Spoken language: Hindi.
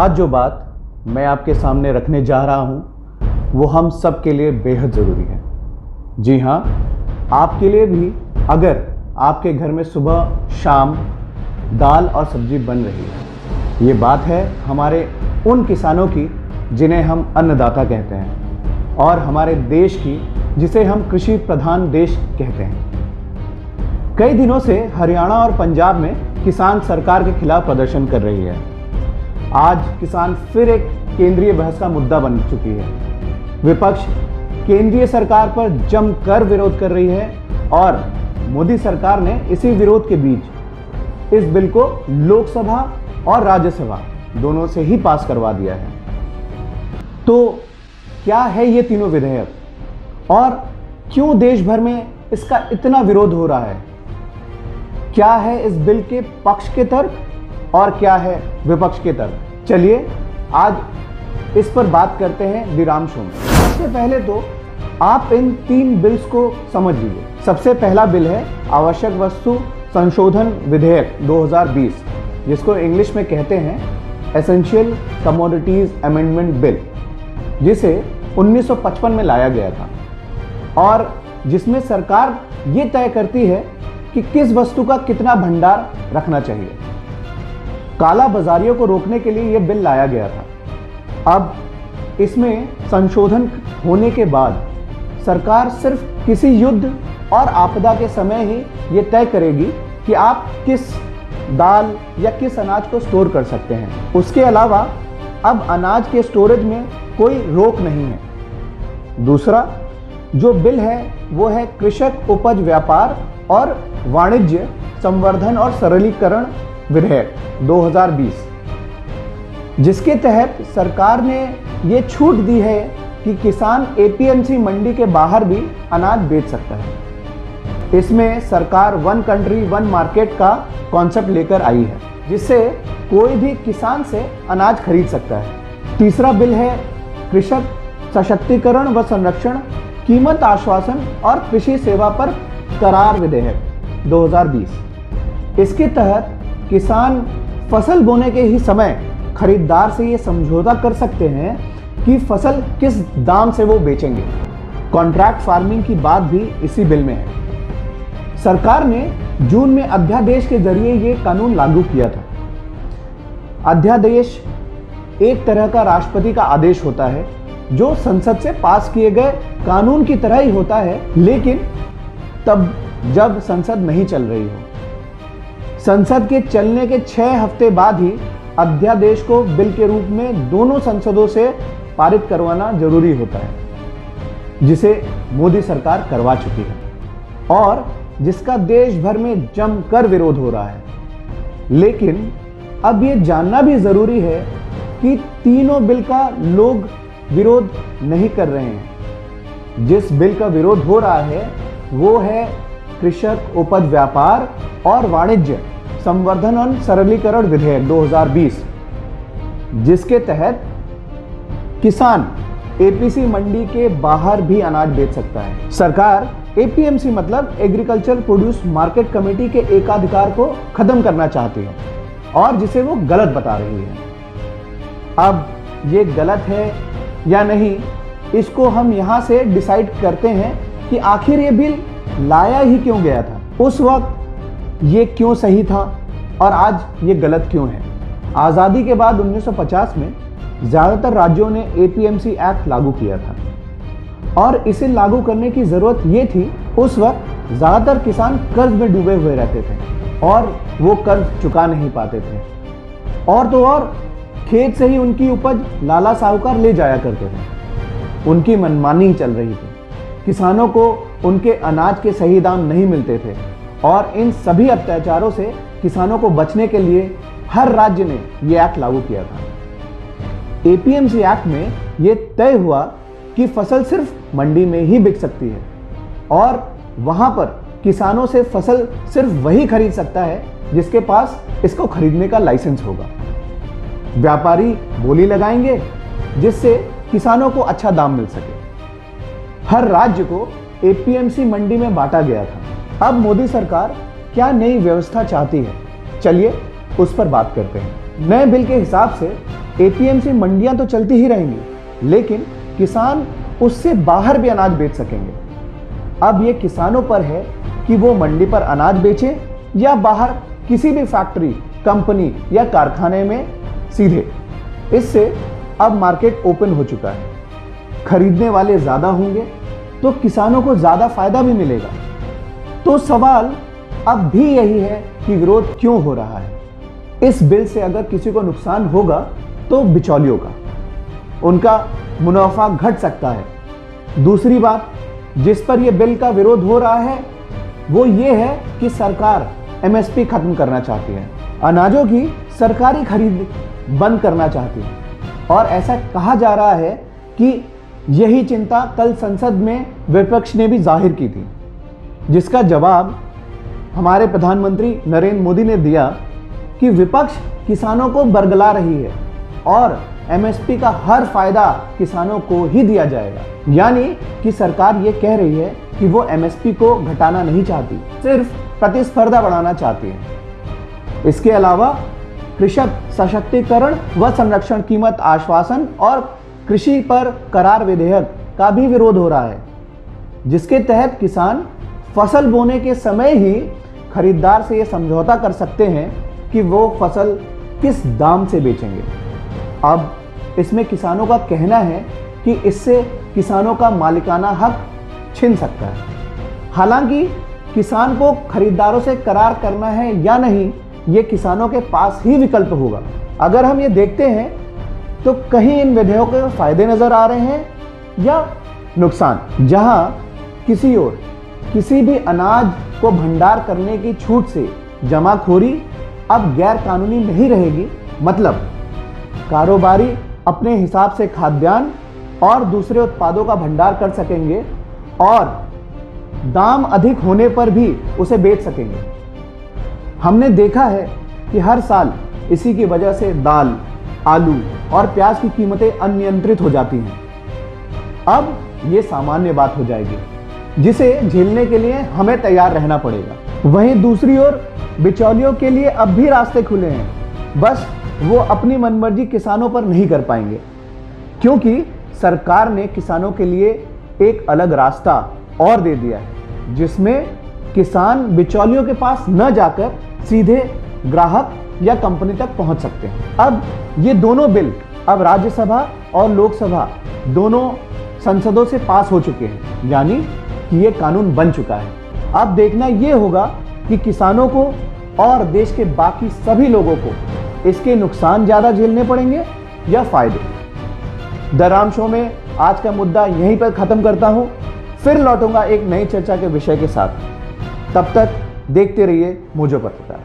आज जो बात मैं आपके सामने रखने जा रहा हूँ वो हम सब के लिए बेहद ज़रूरी है। जी हाँ, आपके लिए भी। अगर आपके घर में सुबह शाम दाल और सब्जी बन रही है, ये बात है हमारे उन किसानों की जिन्हें हम अन्नदाता कहते हैं, और हमारे देश की जिसे हम कृषि प्रधान देश कहते हैं। कई दिनों से हरियाणा और पंजाब में किसान सरकार के खिलाफ प्रदर्शन कर रही है। आज किसान फिर एक केंद्रीय बहस का मुद्दा बन चुकी है। विपक्ष केंद्रीय सरकार पर जमकर विरोध कर रही है और मोदी सरकार ने इसी विरोध के बीच इस बिल को लोकसभा और राज्यसभा दोनों से ही पास करवा दिया है। तो क्या है ये तीनों विधेयक और क्यों देश भर में इसका इतना विरोध हो रहा है? क्या है इस बिल के पक्ष के तर्क और क्या है विपक्ष के तर्क? चलिए आज इस पर बात करते हैं विराम शो में। सबसे पहले तो आप इन 3 बिल्स को समझ लीजिए। सबसे पहला बिल है आवश्यक वस्तु संशोधन विधेयक 2020, जिसको इंग्लिश में कहते हैं एसेंशियल कमोडिटीज अमेंडमेंट बिल, जिसे 1955 में लाया गया था और जिसमें सरकार ये तय करती है कि किस वस्तु का कितना भंडार रखना चाहिए। काला बाजारियों को रोकने के लिए यह बिल लाया गया था। अब इसमें संशोधन होने के बाद सरकार सिर्फ किसी युद्ध और आपदा के समय ही ये तय करेगी कि आप किस दाल या किस अनाज को स्टोर कर सकते हैं। उसके अलावा अब अनाज के स्टोरेज में कोई रोक नहीं है। दूसरा जो बिल है वो है कृषक उपज व्यापार और वाणिज्य संवर्धन और सरलीकरण विधेयक 2020, जिसके तहत सरकार ने ये छूट दी है कि किसान एपीएमसी मंडी के बाहर भी अनाज बेच सकता है। इसमें सरकार वन कंट्री वन मार्केट का कॉन्सेप्ट लेकर आई है, जिससे कोई भी किसान से अनाज खरीद सकता है। तीसरा बिल है कृषक सशक्तिकरण व संरक्षण कीमत आश्वासन और कृषि सेवा पर करार विधेयक 2020। इसके तहत किसान फसल बोने के ही समय खरीदार से ये समझौता कर सकते हैं कि फसल किस दाम से वो बेचेंगे। कॉन्ट्रैक्ट फार्मिंग की बात भी इसी बिल में है। सरकार ने जून में अध्यादेश के जरिए ये कानून लागू किया था। अध्यादेश एक तरह का राष्ट्रपति का आदेश होता है जो संसद से पास किए गए कानून की तरह ही होता है, लेकिन तब जब संसद नहीं चल रही हो। संसद के चलने के 6 हफ्ते बाद ही अध्यादेश को बिल के रूप में दोनों संसदों से पारित करवाना जरूरी होता है, जिसे मोदी सरकार करवा चुकी है और जिसका देश भर में जमकर विरोध हो रहा है। लेकिन अब ये जानना भी जरूरी है कि तीनों बिल का लोग विरोध नहीं कर रहे हैं। जिस बिल का विरोध हो रहा है वो है कृषक उपज व्यापार और वाणिज्य संवर्धन और सरलीकरण विधेयक 2020, जिसके तहत किसान एपीसी मंडी के बाहर भी अनाज बेच सकता है। सरकार एपीएमसी मतलब एग्रीकल्चर प्रोड्यूस मार्केट कमेटी के एकाधिकार को खत्म करना चाहती है और जिसे वो गलत बता रही है। अब ये गलत है या नहीं, इसको हम यहां से डिसाइड करते हैं कि आखिर ये बिल लाया ही क्यों गया था, उस वक्त ये क्यों सही था और आज ये गलत क्यों है। आज़ादी के बाद 1950 में ज़्यादातर राज्यों ने एपीएमसी एक्ट लागू किया था और इसे लागू करने की ज़रूरत ये थी, उस वक्त ज़्यादातर किसान कर्ज में डूबे हुए रहते थे और वो कर्ज चुका नहीं पाते थे, और तो और खेत से ही उनकी उपज लाला साहूकार ले जाया करते थे। उनकी मनमानी चल रही थी, किसानों को उनके अनाज के सही दाम नहीं मिलते थे और इन सभी अत्याचारों से किसानों को बचने के लिए हर राज्य ने यह एक्ट लागू किया था। एपीएमसी एक्ट में यह तय हुआ कि फसल सिर्फ मंडी में ही बिक सकती है और वहां पर किसानों से फसल सिर्फ वही खरीद सकता है जिसके पास इसको खरीदने का लाइसेंस होगा। व्यापारी बोली लगाएंगे जिससे किसानों को अच्छा दाम मिल सके। हर राज्य को एपीएमसी मंडी में बांटा गया था। अब मोदी सरकार क्या नई व्यवस्था चाहती है, चलिए उस पर बात करते हैं। नए बिल के हिसाब से एपीएमसी मंडियां तो चलती ही रहेंगी, लेकिन किसान उससे बाहर भी अनाज बेच सकेंगे। अब ये किसानों पर है कि वो मंडी पर अनाज बेचें या बाहर किसी भी फैक्ट्री, कंपनी या कारखाने में सीधे। इससे अब मार्केट ओपन हो चुका है, खरीदने वाले ज्यादा होंगे तो किसानों को ज्यादा फायदा भी मिलेगा। तो सवाल अब भी यही है कि विरोध क्यों हो रहा है। इस बिल से अगर किसी को नुकसान होगा तो बिचौलियों का, उनका मुनाफा घट सकता है। दूसरी बात जिस पर यह बिल का विरोध हो रहा है वो ये है कि सरकार एमएसपी खत्म करना चाहती है, अनाजों की सरकारी खरीद बंद करना चाहती है। और ऐसा कहा जा रहा है कि यही चिंता कल संसद में विपक्ष ने भी जाहिर की थी, जिसका जवाब हमारे प्रधानमंत्री नरेंद्र मोदी ने दिया कि विपक्ष किसानों को बरगला रही है और एमएसपी का हर फायदा किसानों को ही दिया जाएगा। यानी कि सरकार ये कह रही है कि वो एमएसपी को घटाना नहीं चाहती, सिर्फ प्रतिस्पर्धा बढ़ाना चाहती है। इसके अलावा कृषक सशक्तिकरण व संरक्षण कीमत आश्वासन और कृषि पर करार विधेयक का भी विरोध हो रहा है, जिसके तहत किसान फसल बोने के समय ही खरीदार से यह समझौता कर सकते हैं कि वो फसल किस दाम से बेचेंगे। अब इसमें किसानों का कहना है कि इससे किसानों का मालिकाना हक छिन सकता है। हालांकि किसान को खरीदारों से करार करना है या नहीं, ये किसानों के पास ही विकल्प होगा। अगर हम ये देखते हैं तो कहीं इन विधेयकों के फायदे नजर आ रहे हैं या नुकसान। जहां किसी ओर किसी भी अनाज को भंडार करने की छूट से जमाखोरी अब गैर कानूनी नहीं रहेगी, मतलब कारोबारी अपने हिसाब से खाद्यान्न और दूसरे उत्पादों का भंडार कर सकेंगे और दाम अधिक होने पर भी उसे बेच सकेंगे। हमने देखा है कि हर साल इसी की वजह से दाल, आलू और प्याज की कीमतें अनियंत्रित हो जाती हैं। अब ये सामान्य बात हो जाएगी, जिसे झेलने के लिए हमें तैयार रहना पड़ेगा। वहीं दूसरी ओर बिचौलियों के लिए अब भी रास्ते खुले हैं, बस वो अपनी मनमर्जी किसानों पर नहीं कर पाएंगे, क्योंकि सरकार ने किसानों के लिए एक अलग रास्ता और दे दिया है, जिसमें किसान बिचौलियों के पास न जाकर सीधे ग्राहक या कंपनी तक पहुंच सकते हैं। अब ये दोनों बिल अब राज्यसभा और लोकसभा दोनों संसदों से पास हो चुके हैं, यानी कि ये कानून बन चुका है। अब देखना ये होगा कि किसानों को और देश के बाकी सभी लोगों को इसके नुकसान ज्यादा झेलने पड़ेंगे या फायदे। द राम शो में आज का मुद्दा यहीं पर खत्म करता हूं, फिर लौटूंगा एक नई चर्चा के विषय के साथ। तब तक देखते रहिए मोजो पत्रकार।